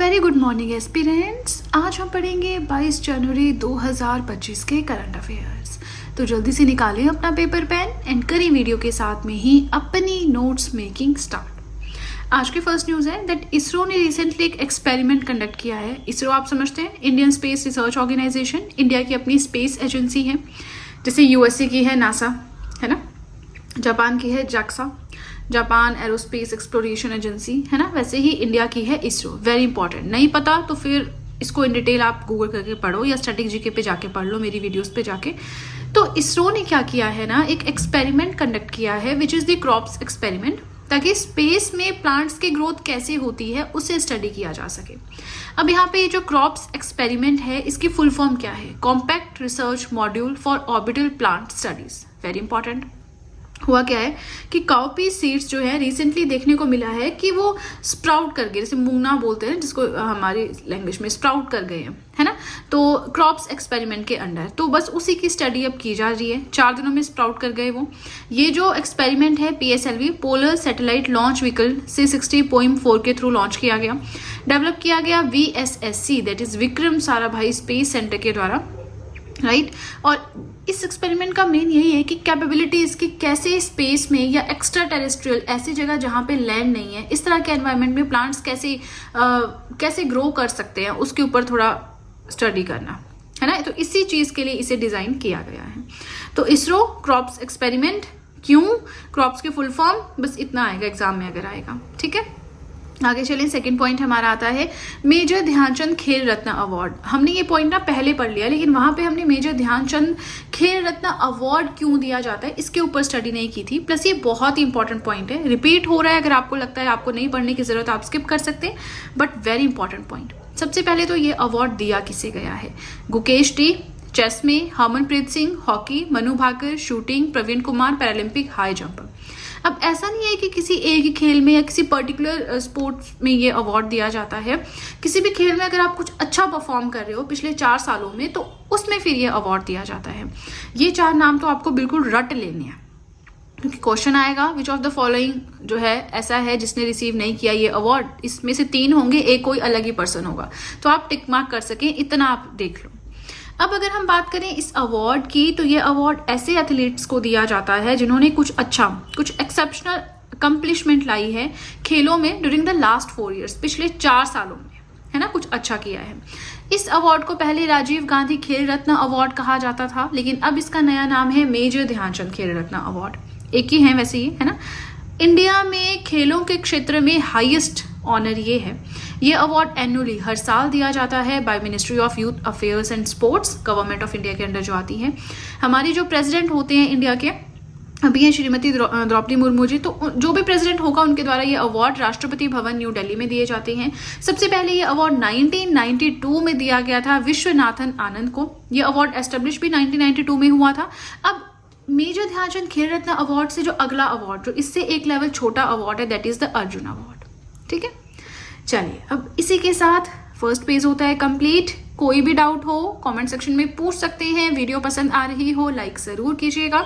Very good morning aspirants. आज हम पढ़ेंगे 22 जनवरी 2025 के करंट अफेयर्स। तो जल्दी से निकालें अपना पेपर पेन एंड करें वीडियो के साथ में ही अपनी नोट्स मेकिंग स्टार्ट। आज की फर्स्ट न्यूज़ है दैट इसरो ने रिसेंटली एक एक्सपेरिमेंट कंडक्ट किया है। इसरो आप समझते हैं Indian space research organisation, India की अपनी स्पेस एजेंसी है। जैसे यूएसए की है नासा, है ना, जापान की है JAXA, Japan aerospace exploration agency, है ना, वैसे ही इंडिया की है इसरो। वेरी इंपॉर्टेंट, नहीं पता तो फिर इसको इन डिटेल आप गूगल करके पढ़ो या स्टैटिक जीके पे जाके पढ़ लो, मेरी वीडियोस पे जाके। तो इसरो ने क्या किया है ना, एक एक्सपेरिमेंट कंडक्ट किया है which is the crops experiment, ताकि स्पेस में प्लांट्स की ग्रोथ कैसे होती है उसे स्टडी किया जा सके। अब यहाँ पे ये जो क्रॉप्स एक्सपेरिमेंट है इसकी फुल फॉर्म क्या है? Compact research module for orbital plant studies. Very important. हुआ क्या है कि काउपी सीड्स जो है रिसेंटली देखने को मिला है कि वो स्प्राउट कर गए, जैसे मूंगना बोलते हैं जिसको हमारी लैंग्वेज में, स्प्राउट कर गए हैं, है ना। तो क्रॉप्स एक्सपेरिमेंट के अंडर तो बस उसी की स्टडी अब की जा रही है। 4 दिनों में स्प्राउट कर गए वो। ये जो एक्सपेरिमेंट है PSLV polar satellite launch vehicle C60.4 के थ्रू लॉन्च किया गया, डेवलप किया गया VSSC that is Vikram Sarabhai space centre के द्वारा, राइट। और इस एक्सपेरिमेंट का मेन यही है कि कैपेबिलिटी इसकी कैसे स्पेस में या एक्स्ट्रा टेरेस्ट्रियल ऐसी जगह जहाँ पे लैंड नहीं है, इस तरह के एनवायरनमेंट में प्लांट्स कैसे ग्रो कर सकते हैं उसके ऊपर थोड़ा स्टडी करना, है ना। तो इसी चीज़ के लिए इसे डिज़ाइन किया गया है। तो इसरो क्रॉप्स एक्सपेरिमेंट, क्यों क्रॉप्स की फुल फॉर्म, बस इतना आएगा एग्जाम में अगर आएगा, ठीक है। आगे चलिए, सेकंड पॉइंट हमारा आता है मेजर ध्यानचंद खेल रत्न अवार्ड। हमने ये पॉइंट ना पहले पढ़ लिया, लेकिन वहां पे हमने मेजर ध्यानचंद खेल रत्न अवार्ड क्यों दिया जाता है इसके ऊपर स्टडी नहीं की थी। प्लस ये बहुत ही इंपॉर्टेंट पॉइंट है, रिपीट हो रहा है। अगर आपको लगता है आपको नहीं पढ़ने की जरूरत आप स्किप कर सकते हैं, बट वेरी इंपॉर्टेंट पॉइंट। सबसे पहले तो ये अवार्ड दिया किसे गया है? गुकेश टी चेस में, Harmanpreet Singh hockey, Manu Bhaker shooting, Praveen Kumar Paralympic high jump. अब ऐसा नहीं है कि किसी एक ही खेल में या किसी पर्टिकुलर स्पोर्ट्स में ये अवार्ड दिया जाता है। किसी भी खेल में अगर आप कुछ अच्छा परफॉर्म कर रहे हो पिछले 4 सालों में तो उसमें फिर ये अवार्ड दिया जाता है। ये 4 नाम तो आपको बिल्कुल रट लेने हैं, क्योंकि क्वेश्चन आएगा विच ऑफ द फॉलोइंग जो है ऐसा है जिसने रिसीव नहीं किया ये अवार्ड। इसमें से 3 होंगे, एक कोई अलग ही पर्सन होगा, तो आप टिक मार्क कर सकें, इतना आप देख लो। अब अगर हम बात करें इस अवार्ड की, तो ये अवार्ड ऐसे एथलीट्स को दिया जाता है जिन्होंने कुछ अच्छा, कुछ एक्सेप्शनल अकम्पलिशमेंट लाई है खेलों में ड्यूरिंग द लास्ट 4 ईयर्स, पिछले 4 सालों में, है ना, कुछ अच्छा किया है। इस अवार्ड को पहले राजीव गांधी खेल रत्न अवार्ड कहा जाता था, लेकिन अब इसका नया नाम है मेजर ध्यानचंद खेल रत्न अवार्ड। एक ही है वैसे ही, है ना। इंडिया में खेलों के क्षेत्र में हाईएस्ट ऑनर ये है। ये अवार्ड एनुअली हर साल दिया जाता है by ministry of youth affairs and sports, government of India के अंडर जो आती है। हमारी जो प्रेसिडेंट होते हैं इंडिया के अभी हैं श्रीमती द्रौपदी मुर्मू जी, तो जो भी प्रेसिडेंट होगा उनके द्वारा ये अवार्ड राष्ट्रपति भवन न्यू दिल्ली में दिए जाते हैं। सबसे पहले ये अवार्ड 1992 में दिया गया था विश्वनाथन आनंद को। ये अवार्ड एस्टेब्लिश भी 1992 में हुआ था। अब मेजर ध्यानचंद खेल रत्न अवार्ड से जो अगला अवार्ड, जो इससे एक लेवल छोटा अवार्ड है, that is the Arjun award, ठीक है। चलिए, अब इसी के साथ फर्स्ट पेज होता है कंप्लीट। कोई भी डाउट हो कमेंट सेक्शन में पूछ सकते हैं। वीडियो पसंद आ रही हो लाइक जरूर कीजिएगा,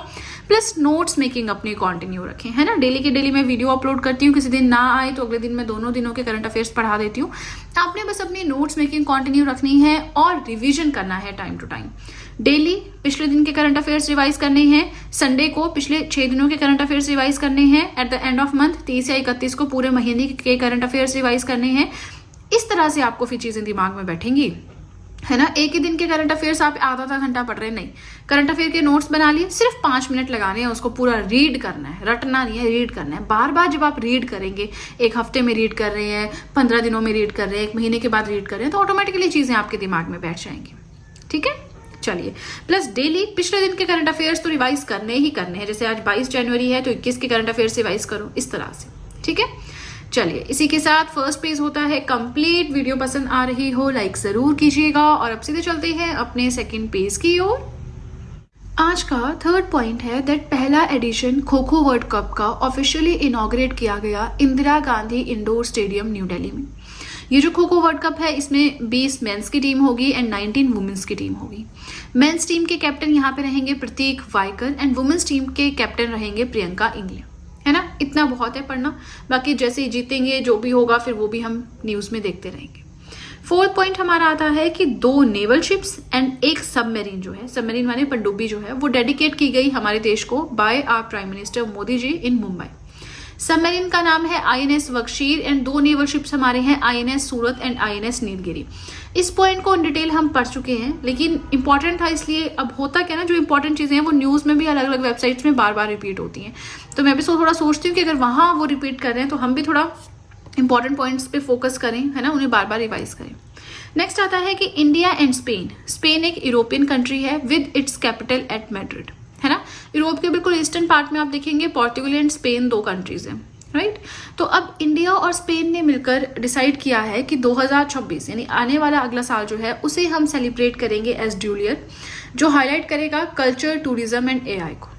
प्लस नोट्स मेकिंग अपनी कंटिन्यू रखें, है ना। डेली के डेली मैं वीडियो अपलोड करती हूँ, किसी दिन ना आए तो अगले दिन मैं दोनों दिनों के करंट अफेयर्स पढ़ा देती हूँ। आपने बस अपनी नोट्स मेकिंग कंटिन्यू रखनी है और रिविजन करना है टाइम टू टाइम। डेली पिछले दिन के करंट अफेयर्स रिवाइज करने हैं, संडे को पिछले 6 दिनों के करंट अफेयर्स रिवाइज करने हैं, at the end of month 30 या 31 को पूरे महीने के करंट अफेयर्स रिवाइज करने हैं। इस तरह से आपको फिर चीजें दिमाग में बैठेंगी, है ना। एक ही दिन के करंट अफेयर्स आप आधा घंटा पढ़ रहे हैं, नहीं। करंट अफेयर के नोट्स बना लिए, सिर्फ 5 मिनट लगाने हैं, उसको पूरा रीड करना है, रटना नहीं है, रीड करना है। बार बार जब आप रीड करेंगे, एक हफ्ते में रीड कर रहे हैं, 15 दिनों में रीड कर रहे हैं, 1 महीने के बाद रीड कर रहे हैं, तो ऑटोमेटिकली चीजें आपके दिमाग में बैठ जाएंगी, ठीक है। चलिए, प्लस डेली पिछले दिन के करंट अफेयर्स तो रिवाइज करने ही करने हैं। जैसे आज 22 जनवरी है तो 21 के करंट अफेयर्स रिवाइज करो, इस तरह से, ठीक है। चलिए, इसी के साथ फर्स्ट पेज होता है कंप्लीट। वीडियो पसंद आ रही हो लाइक जरूर कीजिएगा, और अब सीधे चलते हैं अपने सेकंड पेज की ओर। आज का थर्ड पॉइंट है दैट पहला addition kho kho world cup का ऑफिशियली इनॉग्रेट किया गया Indira Gandhi indoor stadium new Delhi में। ये जो खो खो वर्ल्ड कप है इसमें 20 मेंस की टीम होगी एंड 19 वुमेन्स की टीम होगी। मेंस टीम के कैप्टन यहाँ पे रहेंगे प्रतीक वायकर एंड वुमेन्स टीम के कैप्टन रहेंगे प्रियंका इंगले, है ना। इतना बहुत है पढ़ना, बाकी जैसे ही जीतेंगे जो भी होगा फिर वो भी हम न्यूज़ में देखते रहेंगे। फोर्थ पॉइंट हमारा आता है कि 2 नेवल शिप्स एंड एक सबमरीन जो है, सबमरीन माने पनडुब्बी जो है, वो डेडिकेट की गई हमारे देश को by our prime minister Modi ji in Mumbai. Submarine का नाम है INS Vaghsheer and 2 naval ships हमारे हैं INS Surat and INS Nilgiri. इस पॉइंट को इन डिटेल हम पढ़ चुके हैं, लेकिन इंपॉर्टेंट था इसलिए। अब होता क्या ना, जो इंपॉर्टेंट चीज़ें हैं वो न्यूज़ में भी अलग अलग वेबसाइट्स में बार बार रिपीट होती हैं, तो मैं भी थोड़ा सोचती हूँ कि अगर वहाँ वो रिपीट कर रहे हैं तो हम भी थोड़ा इंपॉर्टेंट पॉइंट्स पे फोकस करें, है ना, उन्हें बार बार रिवाइज करें। नेक्स्ट आता है कि इंडिया एंड स्पेन। स्पेन एक यूरोपियन कंट्री है with its capital eight Madrid, है ना। यूरोप के बिल्कुल ईस्टर्न पार्ट में आप देखेंगे पोर्टुगल एंड स्पेन 2 कंट्रीज हैं, राइट। तो अब इंडिया और स्पेन ने मिलकर डिसाइड किया है कि 2026 यानी आने वाला अगला साल जो है उसे हम सेलिब्रेट करेंगे एज ड्यूल ईयर, जो हाईलाइट करेगा कल्चर, टूरिज्म एंड AI को।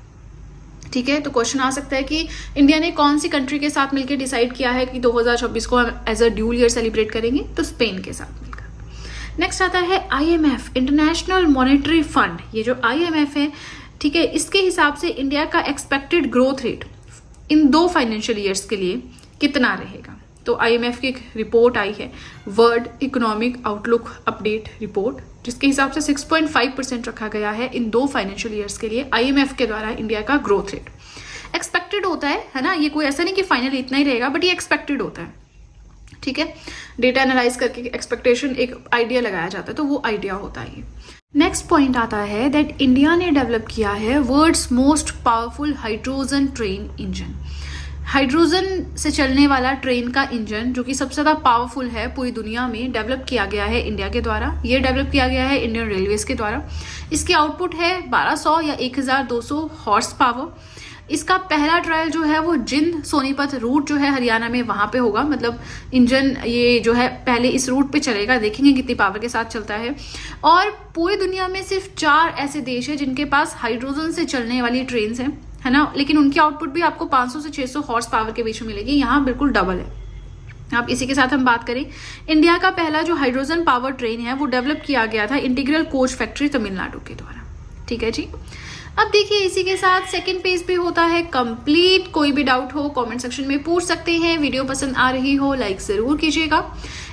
ठीक है, तो क्वेश्चन आ सकता है कि इंडिया ने कौन सी कंट्री के साथ मिलकर डिसाइड किया है कि 2026 को हम as a dual year celebrate करेंगे, तो स्पेन के साथ मिलकर। नेक्स्ट आता है IMF, इंटरनेशनल मॉनेटरी फंड। ये जो IMF है, ठीक है, इसके हिसाब से इंडिया का expected growth rate in 2 financial years के लिए कितना रहेगा। तो IMF की एक रिपोर्ट आई है, world economic outlook update report, जिसके हिसाब से 6.5% रखा गया है इन 2 फाइनेंशियल ईयर्स के लिए IMF के द्वारा इंडिया का ग्रोथ रेट। एक्सपेक्टेड होता है ना, ये कोई ऐसा नहीं कि फाइनल इतना ही रहेगा, बट ये एक्सपेक्टेड होता है। ठीक है, डेटा एनालाइज करके एक्सपेक्टेशन एक आइडिया लगाया जाता है, तो वो आइडिया होता है ये। नेक्स्ट पॉइंट आता है दैट इंडिया ने डेवलप किया है world's most powerful hydrogen train engine. Hydrogen से चलने वाला ट्रेन का इंजन जो कि सबसे ज़्यादा पावरफुल है पूरी दुनिया में, डेवलप किया गया है इंडिया के द्वारा। ये डेवलप किया गया है इंडियन रेलवेज के द्वारा। इसकी आउटपुट है 1200 या 1200 हॉर्स पावर। इसका पहला ट्रायल जो है वो जिंद सोनीपत रूट जो है हरियाणा में, वहाँ पे होगा। मतलब इंजन ये जो है पहले इस रूट पे चलेगा, देखेंगे कितनी पावर के साथ चलता है। और पूरी दुनिया में सिर्फ 4 ऐसे देश हैं जिनके पास हाइड्रोजन से चलने वाली ट्रेन है ना, लेकिन उनकी आउटपुट भी आपको 500 से 600 हॉर्स पावर के बीच में मिलेगी। यहाँ बिल्कुल डबल है। अब इसी के साथ हम बात करें, इंडिया का पहला जो हाइड्रोजन पावर ट्रेन है वो डेवलप किया गया था इंटीग्रल कोच फैक्ट्री तमिलनाडु के द्वारा। ठीक है जी। अब देखिए इसी के साथ सेकंड पेज पे होता है कंप्लीट। कोई भी डाउट हो कमेंट सेक्शन में पूछ सकते हैं। वीडियो पसंद आ रही हो लाइक जरूर कीजिएगा।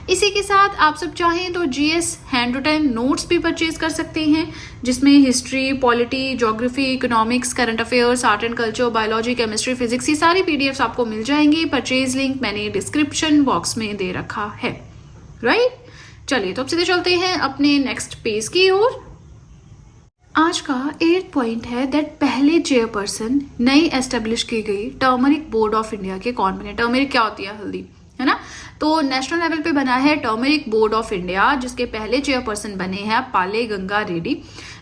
इसी के साथ आप सब चाहें तो GS हैंड रिटन नोट्स भी परचेज कर सकते हैं, जिसमें history, polity, geography, economics, current affairs, art and culture, biology, chemistry, physics, ये सारी PDFs आपको मिल जाएंगी। परचेज लिंक मैंने डिस्क्रिप्शन बॉक्स में दे रखा है, राइट। चलिए तो अब सीधे चलते हैं अपने नेक्स्ट पेज की ओर। आज का 8th पॉइंट है दैट पहले चेयरपर्सन नई एस्टेब्लिश की गई टर्मरिक बोर्ड ऑफ इंडिया के कौन बने। टर्मरिक क्या होती है? हल्दी, है ना। तो नेशनल लेवल पे बना है टर्मरिक बोर्ड ऑफ इंडिया, जिसके पहले चेयरपर्सन बने हैं पाले गंगा रेड्डी।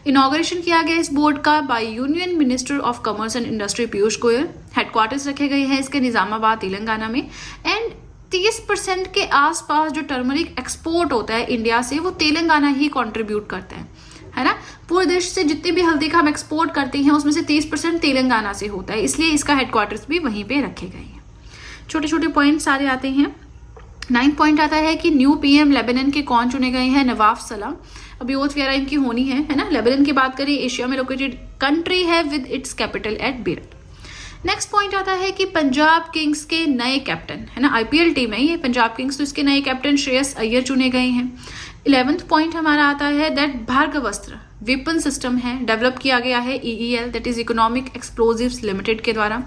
इनॉग्रेशन किया गया इस बोर्ड का by union minister of commerce and industry Piyush Goyal. Headquarters रखे गए हैं इसके निजामाबाद तेलंगाना में। एंड 30% के आसपास जो टर्मरिक एक्सपोर्ट होता है इंडिया से, वो तेलंगाना ही कॉन्ट्रीब्यूट करता है ना। पूरे देश से जितने भी हल्दी का हम एक्सपोर्ट करते हैं उसमें से 30% तेलंगाना से होता है, इसलिए इसका हेडक्वार्टर्स भी वहीं पे रखे गए हैं। छोटे छोटे पॉइंट सारे आते हैं। 9th पॉइंट आता है कि न्यू PM लेबनान के कौन चुने गए हैं? नवाफ सलाम। अभी ओथ वगैरह इनकी होनी है ना। लेबनान की बात करें, एशिया में लोकेटेड कंट्री है with its capital eight Bairat. Next point आता है कि पंजाब किंग्स के नए कैप्टन, है ना, IPL टीम है ये पंजाब किंग्स, तो इसके नए कैप्टन श्रेयस अय्यर चुने गए हैं। 11th पॉइंट हमारा आता है दैट भार्गवस्त्र वेपन सिस्टम है, डेवलप किया गया है EEL that is economic explosives limited के द्वारा।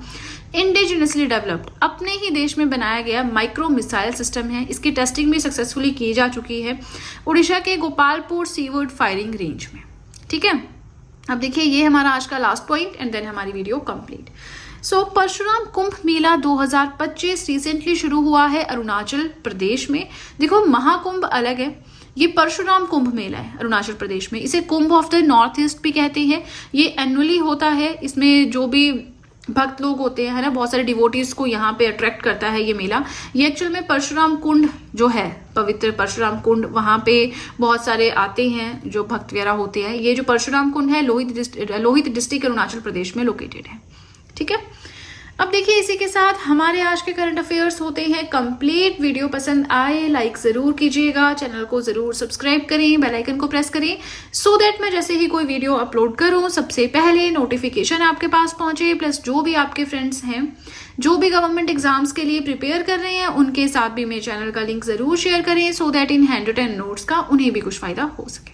इंडिजिनसली डेवलप्ड, अपने ही देश में बनाया गया माइक्रो मिसाइल सिस्टम है। इसकी टेस्टिंग भी सक्सेसफुली की जा चुकी है उड़ीसा के गोपालपुर सीवर्ड फायरिंग रेंज में। ठीक है, अब देखिए ये हमारा आज का लास्ट पॉइंट एंड देन हमारी वीडियो कंप्लीट। सो परशुराम कुंभ मेला 2025 रिसेंटली शुरू हुआ है अरुणाचल प्रदेश में। देखो महाकुंभ अलग है, ये परशुराम कुंभ मेला है अरुणाचल प्रदेश में। इसे कुंभ ऑफ द नॉर्थ ईस्ट भी कहते हैं। ये एनुअली होता है। इसमें जो भी भक्त लोग होते हैं, है ना, बहुत सारे डिवोटीज को यहाँ पे अट्रैक्ट करता है ये मेला। ये एक्चुअल में परशुराम कुंड जो है, पवित्र परशुराम कुंड, वहाँ पे बहुत सारे आते हैं जो भक्त वगैरह होते हैं। ये जो परशुराम कुंड है लोहित डिस्ट्रिक्ट अरुणाचल प्रदेश में लोकेटेड है। ठीक है, अब देखिए इसी के साथ हमारे आज के करंट अफेयर्स होते हैं कंप्लीट। वीडियो पसंद आए लाइक जरूर कीजिएगा, चैनल को जरूर सब्सक्राइब करें, बेल आइकन को प्रेस करें सो दैट मैं जैसे ही कोई वीडियो अपलोड करूं सबसे पहले नोटिफिकेशन आपके पास पहुंचे। प्लस जो भी आपके फ्रेंड्स हैं जो भी गवर्नमेंट एग्जाम्स के लिए प्रिपेयर कर रहे हैं उनके साथ भी मेरे चैनल का लिंक ज़रूर शेयर करें, so that in handwritten notes का उन्हें भी कुछ फ़ायदा हो सके।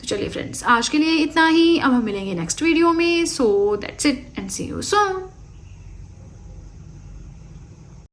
तो चलिए फ्रेंड्स, आज के लिए इतना ही। अब हम मिलेंगे नेक्स्ट वीडियो में। So that's it and see you soon.